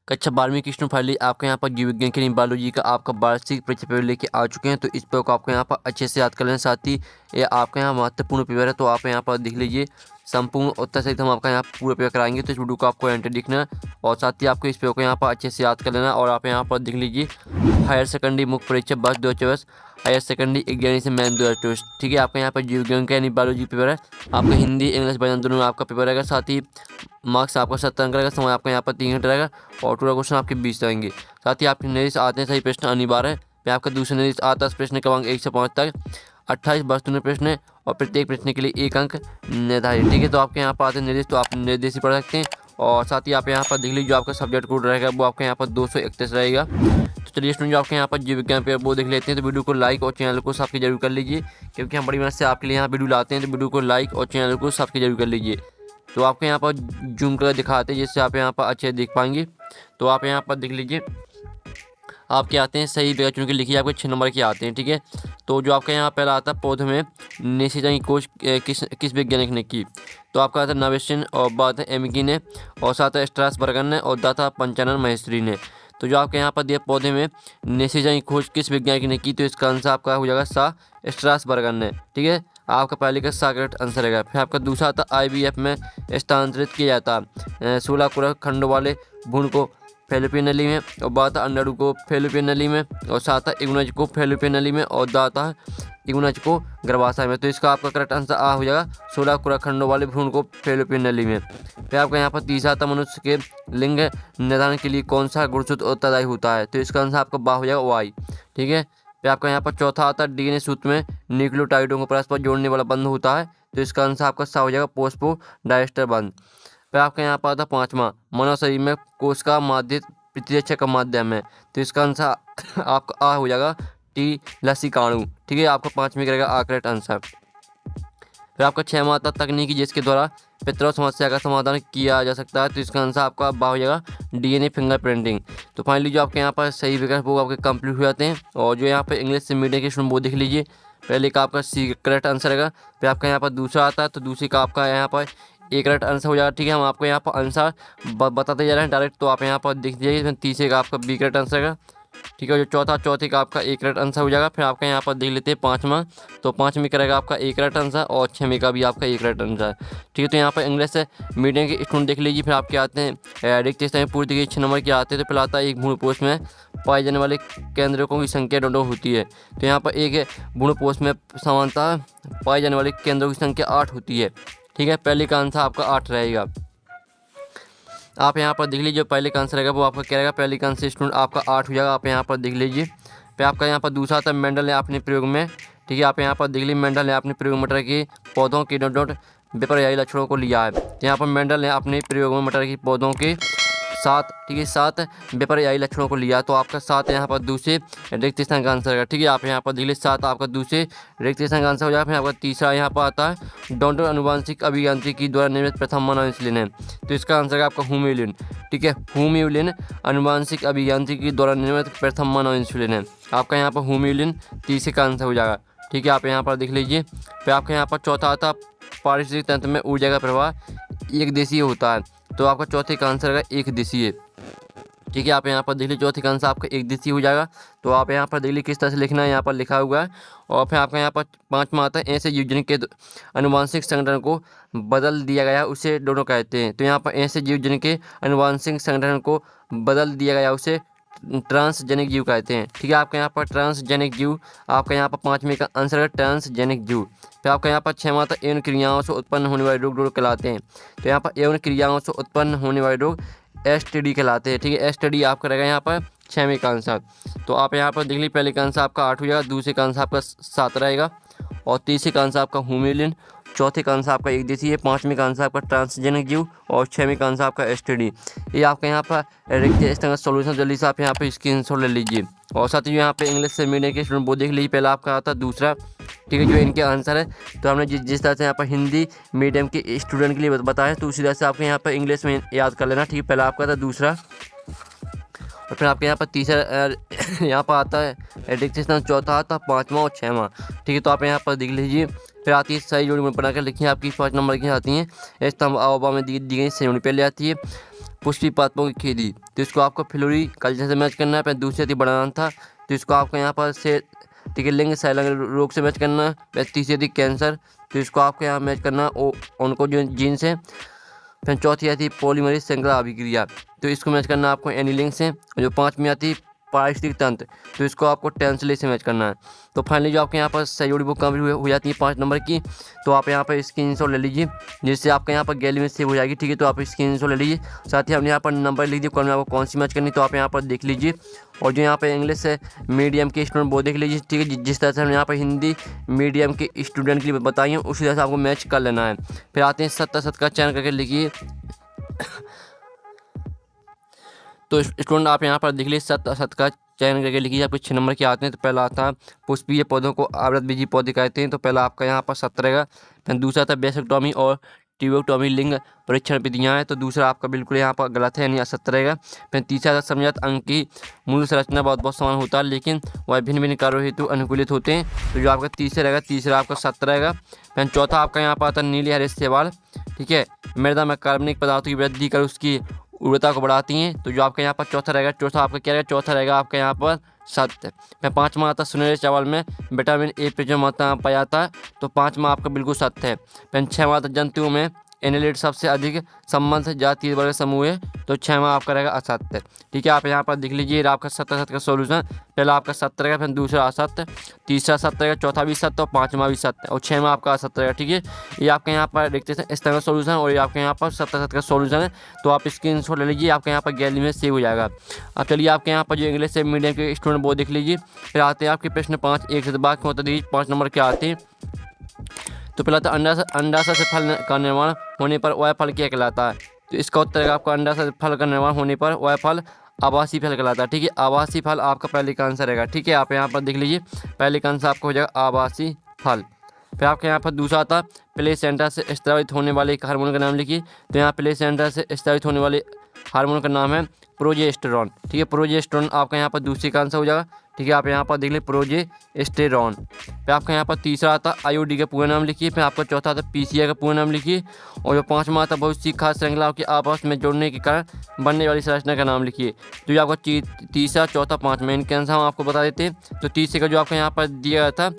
कक्षा 12वीं की स्टूडेंट फाइनली आपके यहाँ पर जीव विज्ञान के लिए बायोलॉजी का आपका वार्षिक परीक्षा पेपर लेके आ चुके हैं। तो इस पेपर को आपको यहाँ पर अच्छे से याद कर लेना। साथ ही ये आपके यहाँ महत्वपूर्ण पेपर है, तो आप यहाँ पर देख लीजिए संपूर्ण उत्तर सहित हम आपका यहाँ पूरा पेपर कराएंगे। तो इस वीडियो को आपको एंटर दिखना है और साथ ही आपको इस पेपर को यहाँ पर अच्छे से याद कर लेना। और आप यहाँ पर देख लीजिए हायर सेकेंडरी मुख्य परीक्षा वर्ष 2024 हायर सेकेंडरी एग्जामिनेशन मैन 2024। ठीक है, आपका यहाँ पर जीव विज्ञान का यानी बायोलॉजी पेपर है। आपका हिंदी इंग्लिश बयान दोनों में आपका पेपर रहेगा। साथ ही मार्क्स आपका 70 अंक रहेगा। समय आपका यहाँ पर 3 घंटे रहेगा और टोटल क्वेश्चन आपके 20 रहेंगे। साथ ही आपके निर्देश आते हैं सही प्रश्न अनिवार्य है। फिर आपका दूसरा निर्देश आता है प्रश्न क्रमांक 1 से 5 तक 28 वस्तुनिष्ठ प्रश्न है और प्रत्येक प्रश्न के लिए 1 अंक निर्धारित। ठीक है, तो आपके यहाँ पर आते हैं निर्देश, तो आप निर्देश ही पढ़ सकते हैं। और साथ ही आप यहाँ पर देख लीजिए जो आपका सब्जेक्ट कोड रहेगा वो आपके यहाँ पर 231 रहेगा। तो चलिए स्टूडेंट जो आपके यहाँ पर जीव विज्ञान पे वो देख लेते हैं। तो वीडियो को लाइक और चैनल को सब्सक्राइब जरूर कर लीजिए, क्योंकि हम बड़ी मेहनत से आपके लिए यहाँ वीडियो लाते हैं। तो वीडियो को लाइक और चैनल को सब्सक्राइब जरूर कर लीजिए। तो आपको यहाँ पर जूम कर दिखाते हैं जिससे आप यहाँ पर अच्छे देख पाएंगे। तो आप यहाँ पर देख लीजिए आपके आते हैं सही जगह चुन के लिखिए, आपके 6 नंबर के आते हैं। ठीक है, तो जो आपका यहाँ पहला आता है पौधे में निषेचन की खोज किस वैज्ञानिक ने की। तो आपका आता है नवेशन और बात है एमिकी ने और साथ है स्ट्रासबर्गर ने और दाता पंचानन महेश्वरी ने। तो जो आपके यहाँ पर दिया पौधे में निषेचन की खोज किस वैज्ञानिक ने की, तो इसका आंसर आपका हो जाएगा सा स्ट्रासबर्गर ने। ठीक है, आपका पहले का सा करेक्ट आंसर रहेगा। फिर आपका दूसरा आता IVF में स्थानांतरित किया जाता है 16 कुरक खंडों वाले भ्रूण को फैलोपियन नली में और बाता अंडाणु को फैलोपियन नली में और साथ इग्नज को फैलोपियन नली में और दाता इग्नज को गर्भाशय में। तो इसका आपका करेक्ट आंसर आ हो जाएगा 16 कुरक खंडों वाले भ्रूण को फैलोपियन नली में। फिर आपका यहाँ पर तीसरा आता मनुष्य के लिंग निर्धारण के लिए कौन सा गुणसूत्र उत्तरदायी होता है, तो इसका आंसर आपका बा हो जाएगा वाई। ठीक है, फिर आपका यहाँ पर चौथा आता है DNA सूत्र में न्यूक्लियोटाइडों को परस्पर जोड़ने वाला बंध होता है, तो इसका आंसर आपका सा हो जाएगा फोस्फोडाइएस्टर बंध। फिर आपका यहाँ पर आता है पाँचवा मानव शरीर में कोश का माध्य प्रतिरक्षा का माध्यम है, तो इसका आंसर आपका आ हो जाएगा टी लसीकाणु। ठीक है, आपका 5वें करेगा आ करेक्ट आंसर। फिर आपका 6वां आता तकनीकी जिसके द्वारा पितरों समस्या का समाधान किया जा सकता है, तो इसका आंसर आपका बा हो जाएगा DNA फिंगरप्रिंटिंग। तो फाइनली जो आपके यहाँ पर सही विकल्प वो आपके कंप्लीट हो जाते हैं। और जो यहाँ पर इंग्लिश से मीडियम के स्टूडेंट वो देख लीजिए, पहले का आपका सी करेक्ट आंसर रहेगा। फिर आपका यहाँ पर दूसरा आता है तो दूसरी का आपका यहाँ पर एक करेक्ट आंसर हो जाएगा। ठीक है, हम आपको यहाँ पर आंसर बताते जा रहे हैं डायरेक्ट, तो आप यहाँ पर देख लीजिए तीसरे का आपका बी करेक्ट आंसर रहेगा। ठीक है, जो चौथे का आपका एक करेक्ट आंसर हो जाएगा। फिर आपका यहाँ पर देख लेते हैं पाँचवा, तो 5वें करेगा आपका एक करेक्ट आंसर और 6वें का भी आपका एक करेक्ट आंसर। ठीक है, तो यहाँ पर इंग्लिश से मीडियम के स्टूडेंट देख लीजिए। फिर आपके आते हैं रिक्त स्थान पूर्ति के 6 नंबर के आते हैं। तो पहले आता है एक भ्रूणपोष में पाए जाने वाले केंद्रकों की संख्या दोनों होती है, तो यहाँ पर एक भ्रूणपोष में समानता पाए जाने वाले केंद्रों की संख्या 8 होती है। ठीक है, पहले का आंसर आपका 8 रहेगा। आप यहाँ पर देख लीजिए जो पहले का आंसर रहेगा वो आपका क्या रहेगा, पहले का आंसर स्टूडेंट आपका 8 हो जाएगा। आप यहाँ पर देख लीजिए। फिर आपका यहाँ पर दूसरा आता है मेंडल ने अपने प्रयोग में, ठीक है, आप यहाँ पर देख लीजिए मेंडल ने अपने प्रयोग में मटर के पौधों के डॉट विपर्यायी लक्षणों को लिया है। तो यहाँ पर मेंडल ने अपने प्रयोग में मटर के पौधों के 7 ठीक है 7 विपर्यायी लक्षणों को लिया, तो आपका 7 यहाँ पर दूसरे रिक्त स्थान का आंसर रहेगा। ठीक है, आप यहाँ पर देख लीजिए 7 आपका दूसरे रिक्त स्थान का आंसर हो जाएगा। फिर आपका तीसरा यहाँ पर आता है डॉन्टो अनुवांशिक अभियांत्रिकी द्वारा निर्मित प्रथम मानव इंसुलिन है, तो इसका आंसर है आपका हुम्यूलिन। ठीक है, हुम्यूलिन अनुवांशिक अभियांत्रिकी द्वारा निर्मित प्रथम मानव इंसुलिन है, आपका यहाँ पर हुम्यूलिन तीसरे का आंसर हो जाएगा। ठीक है, आप यहाँ पर देख लीजिए। फिर आपका यहाँ पर चौथा आता पारिस्थितिक तंत्र में ऊर्जा का प्रवाह एक देशीय होता है, तो आपका चौथे का आंसर रहेगा एक देशीय। ठीक है, आप यहाँ पर देख लीजिए चौथे का आंसर आपका एक देशीय हो जाएगा। तो आप यहाँ पर देख लीजिए किस तरह से लिखना है, यहाँ पर लिखा हुआ है। और फिर आपका यहाँ पर 5वां आता है ऐसे जीवजन के अनुवांशिक संगठन को बदल दिया गया उसे दोनों कहते हैं, तो यहाँ पर ऐसे जीवजन के अनुवांशिक संगठन को बदल दिया गया उसे ट्रांसजेनिक जीव कहते हैं। ठीक है, आपका यहाँ पर ट्रांसजेनिक जीव आपका यहाँ पर 5वें का आंसर है ट्रांसजेनिक जीव। फिर आपका यहाँ पर 6वां था यौन क्रियाओं से उत्पन्न होने वाले रोग कहलाते हैं, तो यहाँ पर यौन क्रियाओं से उत्पन्न होने वाले रोग STD कहलाते हैं। ठीक है, STD आपका रहेगा यहाँ पर 6वें का आंसर। तो आप यहाँ पर देख लीजिए पहले का आंसर आपका 8 हो जाएगा, दूसरे का आंसर आपका 7 रहेगा और तीसरे का आंसर आपका हुम्यूलिन, चौथे का आंसर आपका एक देशीय, 5वें का आंसर आपका ट्रांसजेनिक जीव और 6वें का आंसर आपका STD। ये आपका यहाँ पर रिक्त स्थान का सॉल्यूशन जल्दी से आप यहाँ पर स्क्रीनशॉट ले लीजिए। और साथ ही यहाँ पे इंग्लिश से मीडियम के स्टूडेंट वो देख लीजिए, पहला आपका आता दूसरा। ठीक है, जो इनके आंसर है तो हमने जिस तरह से यहाँ पर हिंदी मीडियम के स्टूडेंट के लिए बताया, तो उसी तरह से आपके यहाँ पर इंग्लिश में याद कर लेना। ठीक है, पहला आपका था दूसरा और फिर आपके यहाँ पर तीसरा यहाँ पर आता है रिक्त स्थान, चौथा आता 5वां और 6वां। ठीक है, तो आप यहाँ पर देख लीजिए। फिर आती है सही जोड़ी में बनाकर लिखिए, आपकी 5 नंबर की आती हैं स्तंभ आवबा में दी गई सही जोड़ी पहले आती है पुष्पी पादपों की खेती, तो इसको आपको फ्लोरी कल्चर से मैच करना है। फिर दूसरी थी बनाना था, तो इसको आपको यहाँ पर से ठीक है लिंग सैलंग रोग से मैच करना है। फिर तीसरी थी कैंसर, तो इसको आपको यहाँ मैच करना उनको जो जीन से। फिर चौथी आती पॉलीमरेज श्रृंखला अभिक्रिया, तो इसको मैच करना है आपको एनीलिंग से। और जो पाँचवीं आती पारिस्थितिक तंत्र, तो इसको आपको टेंसले से मैच करना है। तो फाइनली जो आपके यहाँ पर सहयोगी बुक कंप्लीट हो जाती है 5 नंबर की, तो आप यहाँ पर स्क्रीनशॉट ले लीजिए, जिससे आपका यहाँ पर गैलरी में सेव हो जाएगी। ठीक है, तो आप स्क्रीनशॉट ले लीजिए। साथ ही हमने यहाँ पर नंबर लिख दिए कौन में आपको कौन सी मैच करनी, तो आप यहाँ पर देख लीजिए। और जो यहाँ पर इंग्लिश मीडियम के स्टूडेंट वो देख लीजिए। ठीक है, जिस तरह से हमने यहाँ पर हिंदी मीडियम के स्टूडेंट के लिए बताई है उसी तरह से आपको मैच कर लेना है। फिर आते हैं 70 का चयन करके लिखिए। तो स्टूडेंट आप यहाँ पर देख लीजिए 70 का चयन करके लिखिए। आपको 6 नंबर के आते हैं, तो पहला आता है पुष्पीय पौधों को आवृतबीजी पौधे कहते हैं, तो पहला आपका यहाँ पर 17 रहेगा। फिर दूसरा था बेसेक्टोमी और ट्यूबोक्टोमी लिंग परीक्षण विधियाँ हैं, तो दूसरा आपका बिल्कुल यहाँ पर गलत है, यानी 17 रहेगा। फिर तीसरा था समझात अंक की मूल संरचना बहुत समान होता है, लेकिन वह भिन्न भिन्न कार्यों हेतु अनुकूलित होते हैं, तो जो आपका तीसरा रहेगा, तीसरा आपका 17 रहेगा। फिर चौथा आपका यहाँ पर आता है नीले हरे शैवाल। ठीक है, मृदा में कार्बनिक पदार्थों की वृद्धि कर उसकी उर्वरता को बढ़ाती हैं, तो जो आपका यहाँ पर चौथा रहेगा, चौथा आपका क्या रहेगा, चौथा रहेगा आपका यहाँ पर सत्य। फिर पाँचवा आता सुनहरे चावल में विटामिन ए प्रचुर मात्रा में पाया जाता है, तो पाँचवा आपका बिल्कुल सत्य है। फिर छठवां आता जंतुओं में एनालिट सबसे अधिक संबंध जातीय वर्ग समूह है, तो छठवां आपका रहेगा असत्य। ठीक है, आप यहाँ पर देख लीजिए आपका 70 का सोल्यूशन। पहला आपका 70 रहेगा, फिर दूसरा असत्य, तीसरा सत्य रहेगा, चौथा भी सत्य और पाँचवा भी सत्य और छठवां आपका असत्य रहेगा। ठीक है, ये आपके यहाँ पर देखते हैं इस तरह का सोल्यूशन, और ये आपके यहाँ पर 70 का सोल्यूशन है, तो आप स्क्रीनशॉट ले लीजिए, आपके यहाँ पर गैलरी में सेव हो जाएगा। अब चलिए आपके यहाँ पर जो इंग्लिश से मीडियम के स्टूडेंट वो देख लीजिए। फिर आते हैं आपके प्रश्न 5 1 से बाकी होता दीजिए 5 नंबर के आते हैं। तो पहला था अंडाशय से फल का निर्माण होने पर वह फल क्या कहलाता है, तो इसका उत्तर है आपका अंडाशय से फल का निर्माण होने पर वह फल आवासीय फल कहलाता है। ठीक है, आवासीय फल आपका पहले का आंसर रहेगा। ठीक है, आप यहाँ पर देख लीजिए, पहले का आंसर आपका हो जाएगा आवासीय फल। फिर आपके यहाँ पर दूसरा आता प्लेसेंटा से स्रावित होने वाले एक हार्मोन का नाम लिखिए, तो यहाँ प्लेसेंटा से स्रावित होने वाले हार्मोन का नाम है प्रोजेस्टेरॉन। ठीक है, प्रोजेस्टेरॉन आपका यहाँ पर दूसरे का आंसर हो जाएगा। ठीक है, आप यहाँ पर देख लीजिए प्रोजेस्टेरॉन। फिर आपका यहाँ पर तीसरा आता आईओडी का पूरा नाम लिखिए। फिर आपका चौथा आता पीसीआई का पूरा नाम लिखिए। और जो पाँचवा आता बहुत सी खास श्रृंखलाओं के आपस में जोड़ने के कारण बनने वाली संरचना का नाम लिखिए। तो जो आपका तीसरा चौथा पाँचवा इनके आंसर हम आपको बता देते हैं। तो तीसरे का जो आपका यहाँ पर दिया गया था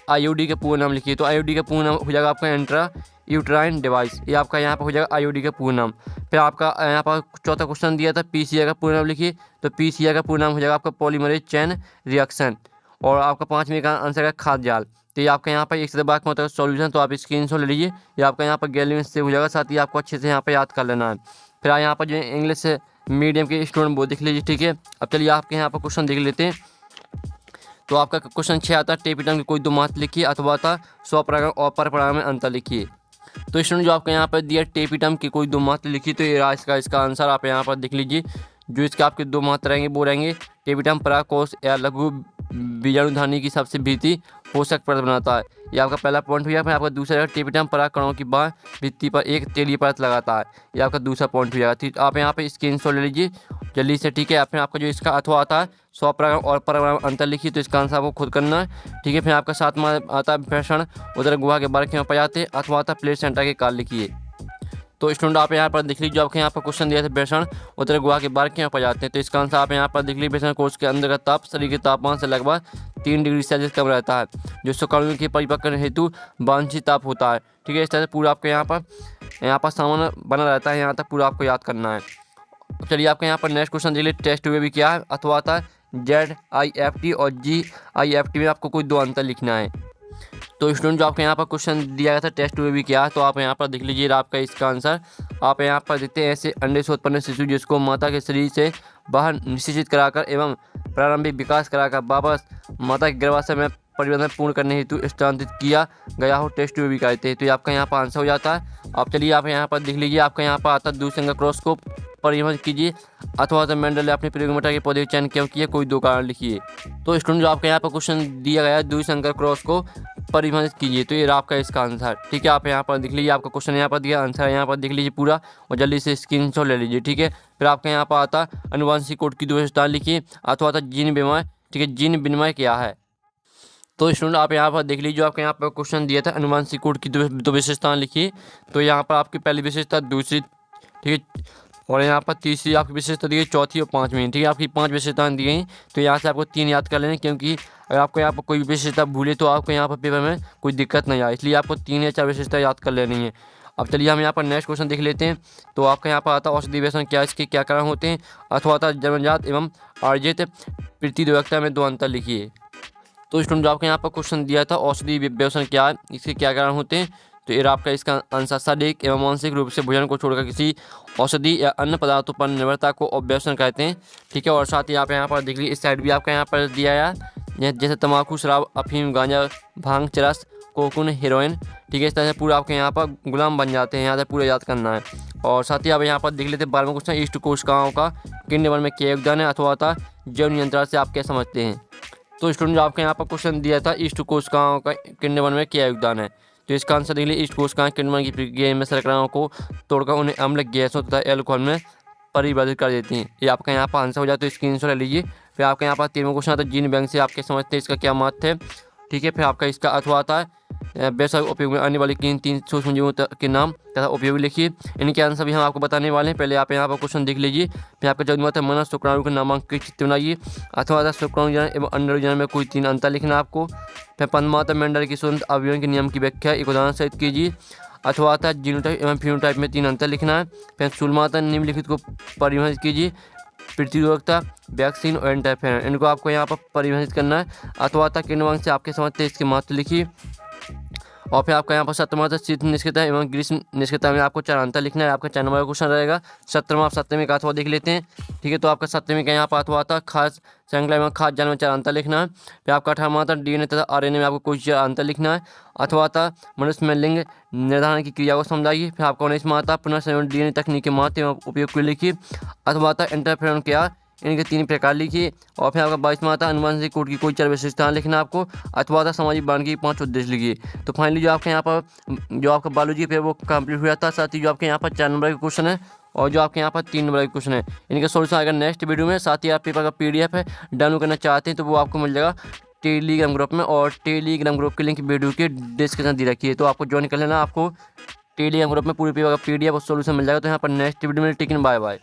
आईओडी का पूरा नाम लिखिए, तो आईओडी का पूरा नाम हो जाएगा आपका इंट्रा यूट्राइन डिवाइस, ये आपका यहाँ पर हो जाएगा आईओडी का पूरा नाम। फिर आपका यहाँ पर चौथा क्वेश्चन दिया था पीसीआई का पूरा नाम लिखिए, तो पीसीआई का पूरा नाम हो जाएगा आपका पॉलीमरेज चेन रिएक्शन। और आपका पाँचवें का आंसर है खाद्य जाल। तो ये आपका यहाँ पर एक से बात में होता है सॉल्यूशन, तो आप स्क्रीनशॉट ले लीजिए, ये आपका यहाँ पर गैलरी में सेव हो जाएगा। साथ ही आपको अच्छे से यहाँ पर याद कर लेना है। फिर यहाँ पर जो इंग्लिश मीडियम के स्टूडेंट वो देख लीजिए। ठीक है, अब चलिए आपके यहाँ पर क्वेश्चन देख लेते हैं। तो आपका क्वेश्चन 6 आता है टेपिटम की कोई दो मात्र लिखिए अथवा था स्वपरागण और परपरागण में अंतर लिखिए। तो स्टूडेंट जो आपको यहाँ पर दिया टेपिटम की कोई दो मात्र लिखी, तो ये इसका आंसर आप यहाँ पर देख लीजिए। जो इसके आपके दो मात्र रहेंगे वो रहेंगे टेपिटम परागकोश या लघु बीजाणुधानी की सबसे भीति पोषक परत बनाता है, ये आपका पहला पॉइंट हो गया। फिर आपका दूसरा टेपिटम परागकणों की बाह्य भित्ति पर एक तेलीय परत लगाता है, ये आपका दूसरा पॉइंट हो जाएगा। ठीक, आप यहाँ पे स्क्रीनशॉट ले लीजिए जल्दी से। ठीक है, फिर आपका जो इसका अथवा आता है स्वपरागण और परागण अंतर लिखिए, तो इसका आंसर आपको खुद करना है। ठीक है, फिर आपका सातवां आता है भ्रषण उदर गुहा के बारे में पाए अथवा आता प्लेसेंटा के काल लिखिए। तो स्टूडेंट आप यहाँ पर देख लीजिए, आपके यहाँ पर क्वेश्चन दिया था भ्रषण उदर गुहा के बारे में पाए जाते हैं, तो इसका आंसर आप यहाँ पर देख लीजिए। भ्रषण कोश के अंदर का ताप शरीर के तापमान से लगभग 3 डिग्री सेल्सियस कम रहता है, जो शुक्राणु के परिपक्व हेतु वांछित ताप होता है। ठीक है, इस तरह से पूरा आपके यहाँ पर सामान बना रहता है, यहाँ तक पूरा आपको याद करना है। चलिए आपके यहाँ पर नेक्स्ट क्वेश्चन देख लीजिए, टेस्ट वे भी क्या है अथवा आता है ZIFT और GIFT में आपको कोई दो अंतर लिखना है। तो स्टूडेंट जो आपके यहाँ पर क्वेश्चन दिया गया था टेस्ट वे भी क्या है, तो आप यहाँ पर देख लीजिए आपका इसका आंसर आप यहाँ पर देखते हैं। ऐसे अंडे से उत्पन्न शिशु जिसको माता के शरीर से बाहर निषेचित कराकर एवं प्रारंभिक विकास कराकर वापस माता के गर्भाशय में परिवर्तन पूर्ण करने हेतु स्थानांतरित किया गया हो, टेस्ट भी कहते हैं। तो ये आपका यहाँ पर आंसर हो जाता है। आप चलिए आप यहाँ पर देख लीजिए, आपका यहाँ पर आता है दूसरे क्रॉस को परिवर्तित कीजिए अथवा तो मेंडल ने अपने प्रयोग मटर के पौधे का चयन क्यों किया, कोई दो कारण लिखिए। तो स्टूडेंट जो आपके यहाँ पर क्वेश्चन दिया गया है द्विसंकर क्रॉस को परिवर्तित कीजिए, तो ये आपका इसका आंसर। ठीक है, आप यहाँ पर देख लीजिए, आपका क्वेश्चन यहाँ पर दिया, आंसर यहाँ पर देख लीजिए पूरा और जल्दी से स्क्रीनशॉट ले लीजिए। ठीक है, फिर आपके यहाँ पर आता अनुवांशिक कोड की दो विशेषताएं लिखिए अथवा आता जीन विनिमय। ठीक है, जीन विनिमय क्या है, तो स्टूडेंट आप यहाँ पर देख लीजिए, आपके यहाँ पर क्वेश्चन दिया था अनुवांशिक कोड की दो विशेषताएं लिखिए। तो यहाँ पर आपकी पहली विशेषता दूसरी, ठीक है, और यहाँ पर तीसरी आपकी विशेषता दी गई, चौथी और पाँचवीं। ठीक है, आपकी 5 विशेषताएँ दी गई, तो यहाँ से आपको 3 याद कर लें, क्योंकि अगर आपको यहाँ पर कोई विशेषता भूले तो आपको यहाँ पर पेपर में कोई दिक्कत नहीं आए, इसलिए आपको 3 या 4 विशेषता याद कर लेनी है। अब चलिए हम यहाँ पर नेक्स्ट क्वेश्चन देख लेते हैं। तो आपका यहाँ पर आता है औषधि व्यसन क्या, इसके क्या कारण होते हैं, अथवा आता जन्मजात एवं अर्जित प्रतिरोधकता में 2 अंतर लिखिए। तो स्टूडेंट जो आपके यहाँ पर क्वेश्चन दिया था औषधि व्यसन क्या है, इसके क्या कारण होते हैं, तो ये आपका इसका आंसर शारीरिक एवं मानसिक रूप से भोजन को छोड़कर किसी औषधि या अन्य पदार्थों पर निर्भरता को व्यसन कहते हैं। ठीक है, और साथ ही आप यहाँ पर देख लीजिए इस साइड भी आपका यहाँ पर दिया है, जैसे तम्बाकू, शराब, अफीम, गांजा, भांग, चरस, कोकून, हेरोइन। ठीक है, इस तरह से पूरा आपके यहाँ पर गुलाम बन जाते हैं, यहाँ से पूरा याद करना है। और साथ ही आप यहाँ पर देख लेते हैं 12वां क्वेश्चन, ईस्ट कोशिकाओं का किडनी निर्माण में क्या योगदान है, अथवा था जैव नियंत्रण से आप क्या समझते हैं। तो स्टूडेंट जो आपके यहाँ पर क्वेश्चन दिया था ईस्ट कोशिकाओं का किडनी निर्माण में क्या योगदान है, तो इसका आंसर देख लीजिए, ईस्ट कोशिकाएं किडनी निर्माण की प्रक्रिया में शर्कराओं को तोड़कर उन्हें अम्ल गैसों तथा एल्कोहल में परिवर्तित कर देती हैं। ये आपका यहाँ पर आंसर हो जाए, तो स्क्रीनशॉट ले लीजिए। फिर आपके यहाँ पर 13वां क्वेश्चन आता है जीन बैंक से आप क्या समझते हैं, इसका क्या महत्व है। ठीक है, फिर आपका इसका अथवा आता है बेशक उपयोग में आने वाली किन 3 सूक्ष्मजीवों के नाम तथा उपयोग लिखिए। इनके आंसर भी हम आपको बताने वाले हैं। पहले आप यहाँ पर क्वेश्चन देख लीजिए। फिर आपका जो महत्व है मनुष्य शुक्राणु के नामांकित चित्र बनाइए, अथवा शुक्राणु जनन एवं अंडर जनन में कोई 3 अंतर लिखना आपको। फिर 15वां मेंडल की स्वतंत्र अवयवों के नियम की व्याख्या एक उदाहरण सहित कीजिए, अथवा आता है जीनोटाइप एवं फिनोटाइप में 3 अंतर लिखना है। फिर 16वां निम्नलिखित को परिभाषित कीजिए, प्रतिरोधकता, वैक्सीन और इंटरफेरेंस, इनको आपको यहाँ पर परिभाषित करना है। अथवा तक किन से आपके समझते हैं इसके महत्व लिखिए। और फिर आपका यहाँ पर 17वां शीत निष्क्रियता एवं ग्रीष्म निष्क्रियता में आपको 4 अंतर लिखना है। आपका 4 नंबर का क्वेश्चन रहेगा। 17वां आप 17वें का अथवा देख लेते हैं। ठीक है, तो आपका 17वें का यहाँ पर अथवा आता है खास श्रृंखला एवं खास जाल में 4 अंतर लिखना है। फिर आपका 18वां आता डीएनए तथा आरएनए में आपको कोई 4 अंतर लिखना है। अथवा आता मनुष्य में लिंग निर्धारण की क्रिया को समझाइए। फिर आपका 19वां आता पुनर्संयोजन डीएनए तकनीक के महत्व एवं उपयोग को लिखिए। अथवा आता इंटरफेरेंस क्या, इनके 3 प्रकार लिखिए। और फिर आपका 22वां आता अनुवांशिक कोड की कोई 4 विशेषताएं लिखना आपको। अथवा आता सामाजिक बांध की 5 उद्देश्य लिखिए। तो फाइनली जो आपके यहाँ पर जो आपका बायोलॉजी पे वो कंप्लीट हुआ था। साथ ही जो आपके यहाँ पर 4 नंबर का क्वेश्चन है और जो आपके यहाँ पर 3 नंबर का क्वेश्चन है, इनका सोल्यूशन आएगा नेक्स्ट वीडियो में। साथ ही आप पेपर का PDF है डाउनलोड करना चाहते हैं तो वो आपको मिल जाएगा टेलीग्राम ग्रुप में, और टेलीग्राम ग्रुप की लिंक वीडियो के डिस्क्रिप्शन दे रखी है, तो आपको ज्वाइन कर लेना। आपको टेलीग्राम ग्रुप में पूरे पेपर का PDF और सोल्यूशन मिल जाएगा। तो यहाँ पर नेक्स्ट वीडियो में टेकिन बाय बाय।